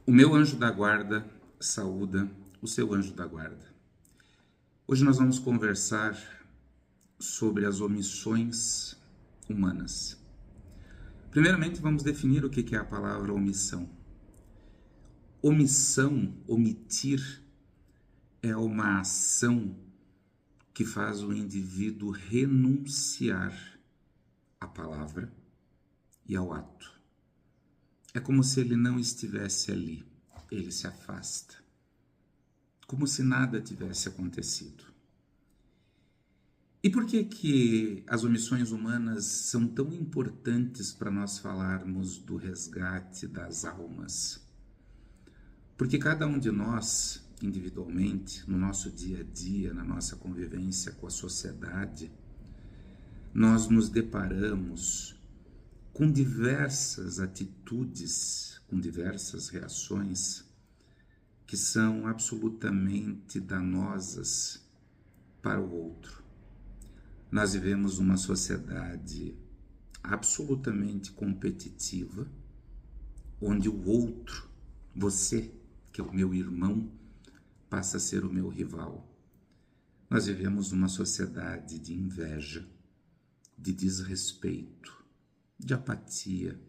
O meu anjo da guarda saúda o seu anjo da guarda. Hoje nós vamos conversar sobre as omissões humanas. Primeiramente, vamos definir o que é a palavra omissão. Omissão, omitir, é uma ação que faz o indivíduo renunciar à palavra e ao ato. É como se ele não estivesse ali, ele se afasta, como se nada tivesse acontecido. E por que as omissões humanas são tão importantes para nós falarmos do resgate das almas? Porque cada um de nós, individualmente, no nosso dia a dia, na nossa convivência com a sociedade, nós nos deparamos com diversas atitudes, com diversas reações que são absolutamente danosas para o outro. Nós vivemos uma sociedade absolutamente competitiva, onde o outro, você, que é o meu irmão, passa a ser o meu rival. Nós vivemos uma sociedade de inveja, de desrespeito, de apatia,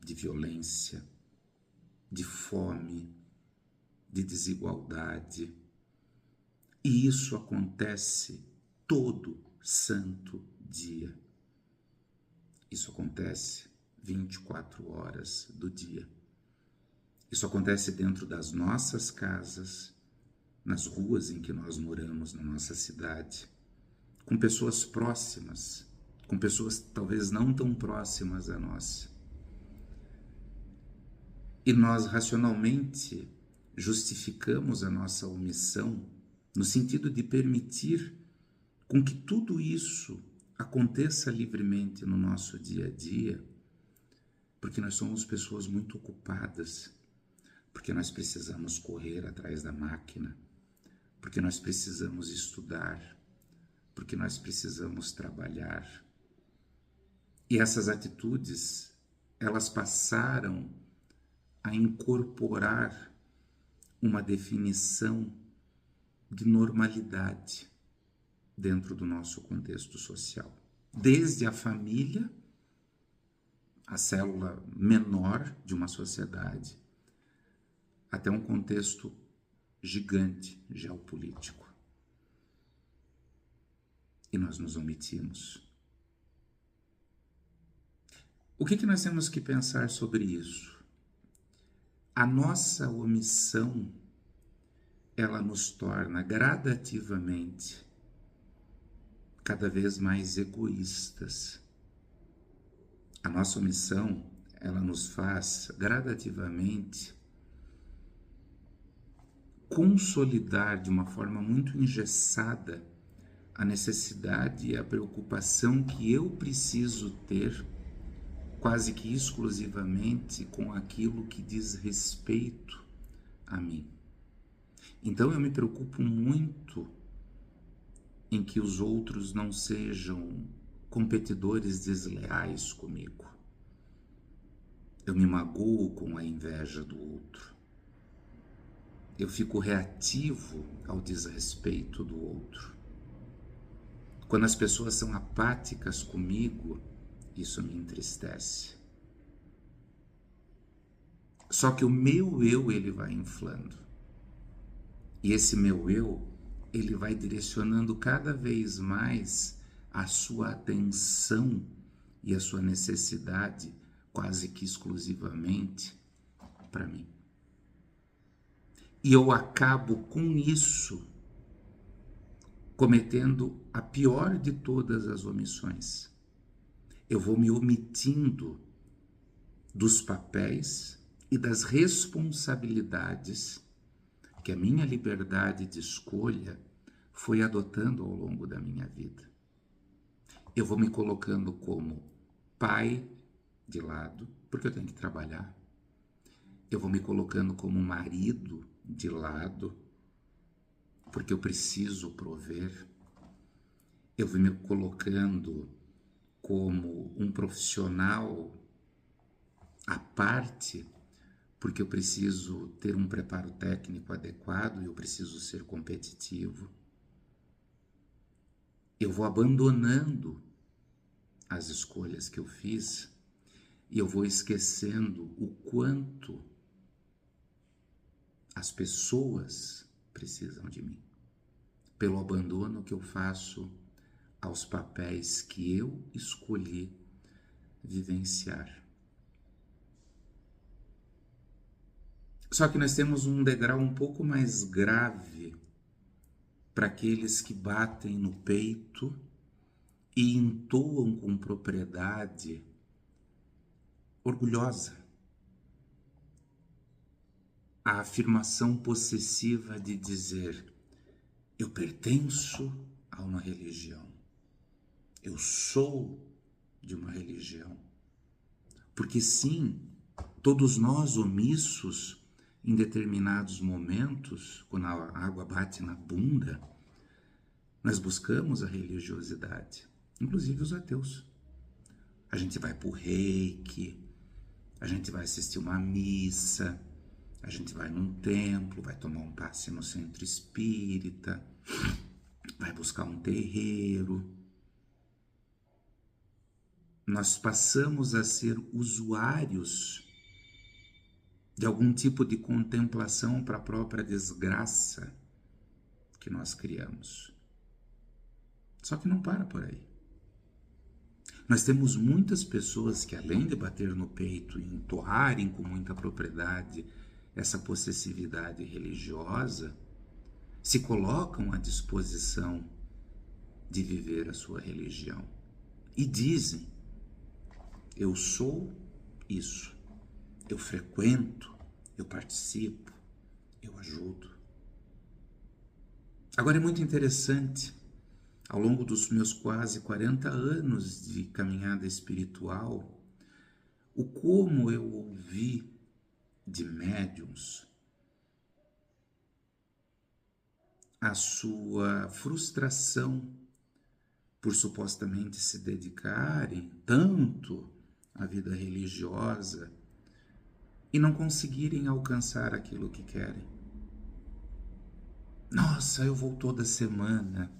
de violência, de fome, de desigualdade. E isso acontece todo santo dia. Isso acontece 24 horas do dia. Isso acontece dentro das nossas casas, nas ruas em que nós moramos, na nossa cidade, com pessoas próximas, com pessoas talvez não tão próximas a nós. E nós racionalmente justificamos a nossa omissão no sentido de permitir com que tudo isso aconteça livremente no nosso dia a dia, porque nós somos pessoas muito ocupadas, porque nós precisamos correr atrás da máquina, porque nós precisamos estudar, porque nós precisamos trabalhar. E essas atitudes, elas passaram a incorporar uma definição de normalidade dentro do nosso contexto social. Desde a família, a célula menor de uma sociedade, até um contexto gigante geopolítico. E nós nos omitimos. O que nós temos que pensar sobre isso? A nossa omissão, ela nos torna gradativamente cada vez mais egoístas. A nossa omissão, ela nos faz gradativamente consolidar de uma forma muito engessada a necessidade e a preocupação que eu preciso ter quase que exclusivamente com aquilo que diz respeito a mim. Então eu me preocupo muito em que os outros não sejam competidores desleais comigo. Eu me magoo com a inveja do outro. Eu fico reativo ao desrespeito do outro. Quando as pessoas são apáticas comigo, isso me entristece. Só que o meu eu, ele vai inflando. E esse meu eu, ele vai direcionando cada vez mais a sua atenção e a sua necessidade quase que exclusivamente para mim. E eu acabo com isso cometendo a pior de todas as omissões. Eu vou me omitindo dos papéis e das responsabilidades que a minha liberdade de escolha foi adotando ao longo da minha vida. Eu vou me colocando como pai de lado, porque eu tenho que trabalhar. Eu vou me colocando como marido de lado, porque eu preciso prover. Eu vou me colocando como um profissional à parte, porque eu preciso ter um preparo técnico adequado e eu preciso ser competitivo. Eu vou abandonando as escolhas que eu fiz e eu vou esquecendo o quanto as pessoas precisam de mim, pelo abandono que eu faço aos papéis que eu escolhi vivenciar. Só que nós temos um degrau um pouco mais grave para aqueles que batem no peito e entoam com propriedade orgulhosa a afirmação possessiva de dizer: eu pertenço a uma religião, eu sou de uma religião. Porque sim, todos nós omissos, em determinados momentos, quando a água bate na bunda, nós buscamos a religiosidade, inclusive os ateus. A gente vai para o reiki, a gente vai assistir uma missa, a gente vai num templo, vai tomar um passe no centro espírita, vai buscar um terreiro. Nós passamos a ser usuários de algum tipo de contemplação para a própria desgraça que nós criamos. Só que não para por aí. Nós temos muitas pessoas que, além de bater no peito e entoarem com muita propriedade essa possessividade religiosa, se colocam à disposição de viver a sua religião e dizem: eu sou isso, eu frequento, eu participo, eu ajudo. Agora é muito interessante, ao longo dos meus quase 40 anos de caminhada espiritual, o como eu ouvi de médiuns a sua frustração por supostamente se dedicarem tanto à vida religiosa e não conseguirem alcançar aquilo que querem. Nossa, eu vou toda semana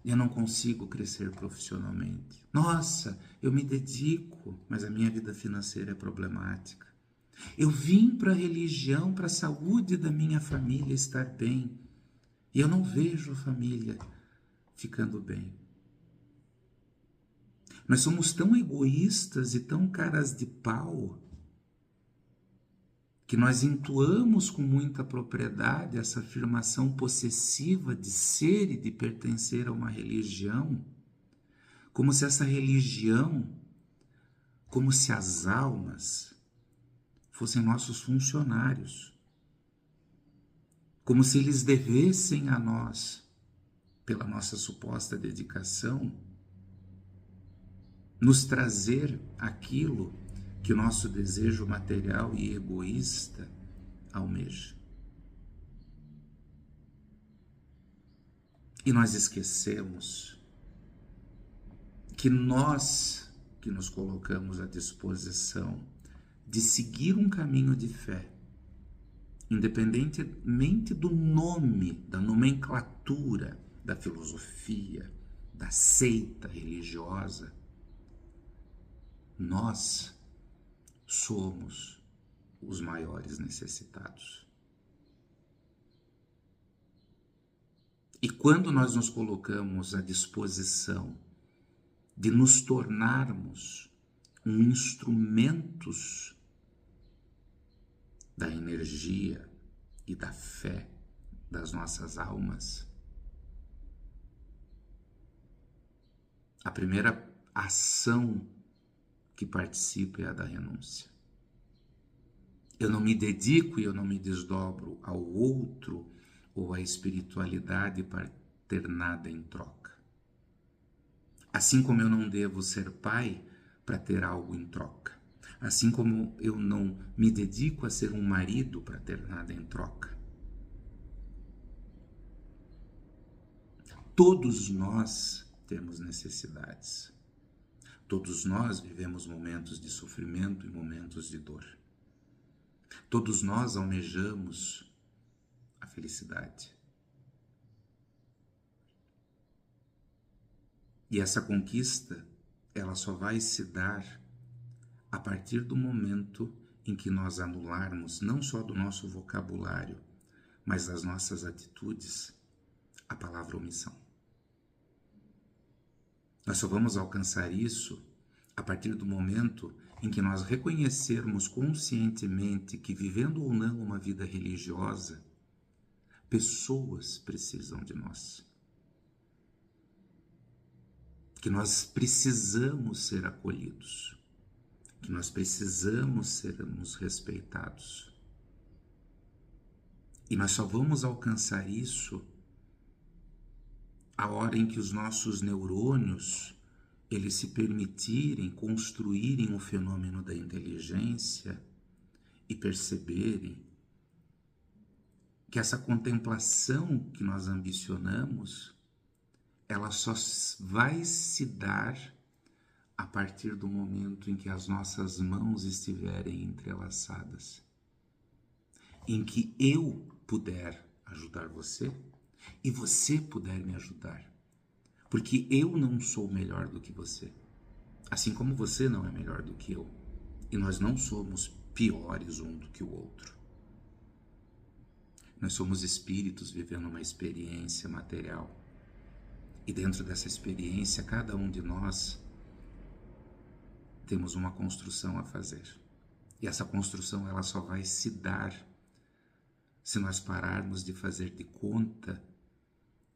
e eu não consigo crescer profissionalmente. Nossa, eu me dedico, mas a minha vida financeira é problemática. Eu vim para a religião, para a saúde da minha família estar bem, e eu não vejo a família ficando bem. Nós somos tão egoístas e tão caras de pau que nós entoamos com muita propriedade essa afirmação possessiva de ser e de pertencer a uma religião, como se essa religião, como se as almas fossem nossos funcionários, como se eles devessem a nós, pela nossa suposta dedicação, nos trazer aquilo que o nosso desejo material e egoísta almeja. E nós esquecemos que nós que nos colocamos à disposição de seguir um caminho de fé, independentemente do nome, da nomenclatura, da filosofia, da seita religiosa, nós somos os maiores necessitados. E quando nós nos colocamos à disposição de nos tornarmos instrumentos da energia e da fé das nossas almas, a primeira ação que participa é a da renúncia. Eu não me dedico e eu não me desdobro ao outro ou à espiritualidade para ter nada em troca. Assim como eu não devo ser pai para ter algo em troca. Assim como eu não me dedico a ser um marido para ter nada em troca. Todos nós temos necessidades. Todos nós vivemos momentos de sofrimento e momentos de dor. Todos nós almejamos a felicidade. E essa conquista, ela só vai se dar a partir do momento em que nós anularmos, não só do nosso vocabulário, mas das nossas atitudes, a palavra omissão. Nós só vamos alcançar isso a partir do momento em que nós reconhecermos conscientemente que, vivendo ou não uma vida religiosa, pessoas precisam de nós. Que nós precisamos ser acolhidos, que nós precisamos sermos respeitados. E nós só vamos alcançar isso a hora em que os nossos neurônios eles se permitirem construírem o fenômeno da inteligência e perceberem que essa contemplação que nós ambicionamos, ela só vai se dar a partir do momento em que as nossas mãos estiverem entrelaçadas, em que eu puder ajudar você e você puder me ajudar, porque eu não sou melhor do que você, assim como você não é melhor do que eu, e nós não somos piores um do que o outro. Nós somos espíritos vivendo uma experiência material, e dentro dessa experiência, cada um de nós temos uma construção a fazer. E essa construção ela só vai se dar se nós pararmos de fazer de conta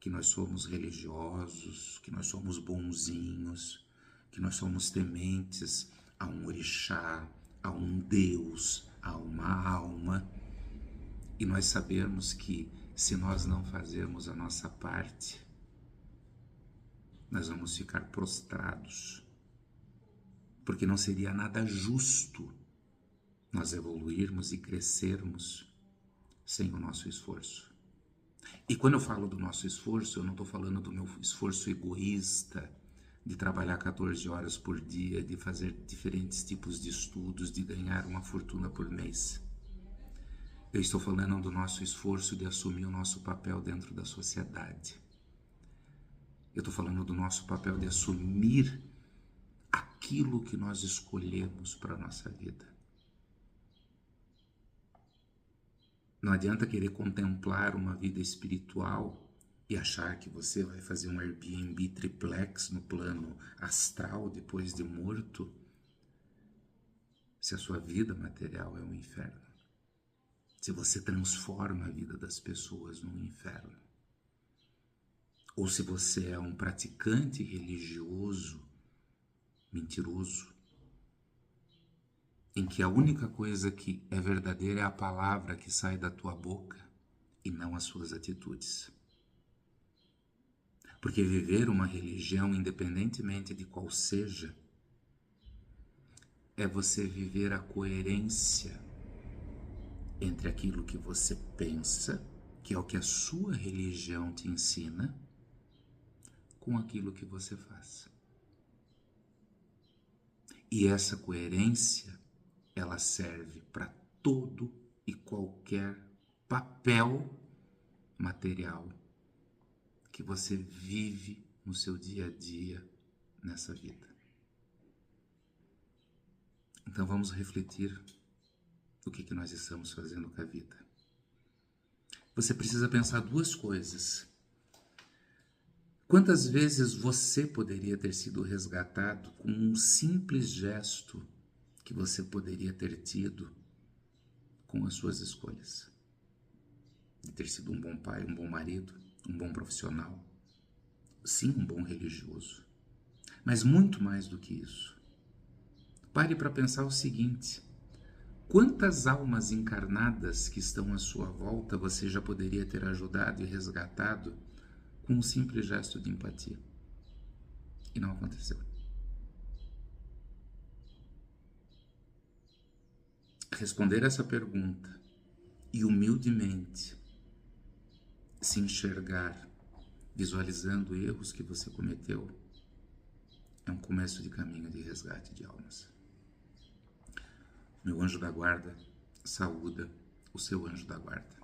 que nós somos religiosos, que nós somos bonzinhos, que nós somos tementes a um orixá, a um Deus, a uma alma. E nós sabemos que se nós não fazermos a nossa parte, nós vamos ficar prostrados, porque não seria nada justo nós evoluirmos e crescermos sem o nosso esforço. E quando eu falo do nosso esforço, eu não estou falando do meu esforço egoísta, de trabalhar 14 horas por dia, de fazer diferentes tipos de estudos, de ganhar uma fortuna por mês. Eu estou falando do nosso esforço de assumir o nosso papel dentro da sociedade. Eu estou falando do nosso papel de assumir aquilo que nós escolhemos para a nossa vida. Não adianta querer contemplar uma vida espiritual e achar que você vai fazer um Airbnb triplex no plano astral depois de morto, se a sua vida material é um inferno. Se você transforma a vida das pessoas num inferno. Ou se você é um praticante religioso, mentiroso, em que a única coisa que é verdadeira é a palavra que sai da tua boca e não as suas atitudes. Porque viver uma religião, independentemente de qual seja, é você viver a coerência entre aquilo que você pensa, que é o que a sua religião te ensina, com aquilo que você faz. E essa coerência, ela serve para todo e qualquer papel material que você vive no seu dia a dia nessa vida. Então vamos refletir o que nós estamos fazendo com a vida. Você precisa pensar duas coisas. Quantas vezes você poderia ter sido resgatado com um simples gesto que você poderia ter tido com as suas escolhas? De ter sido um bom pai, um bom marido, um bom profissional, sim, um bom religioso. Mas muito mais do que isso. Pare para pensar o seguinte: quantas almas encarnadas que estão à sua volta você já poderia ter ajudado e resgatado com um simples gesto de empatia? E não aconteceu. Responder essa pergunta e humildemente se enxergar visualizando erros que você cometeu é um começo de caminho de resgate de almas. Meu anjo da guarda saúda o seu anjo da guarda.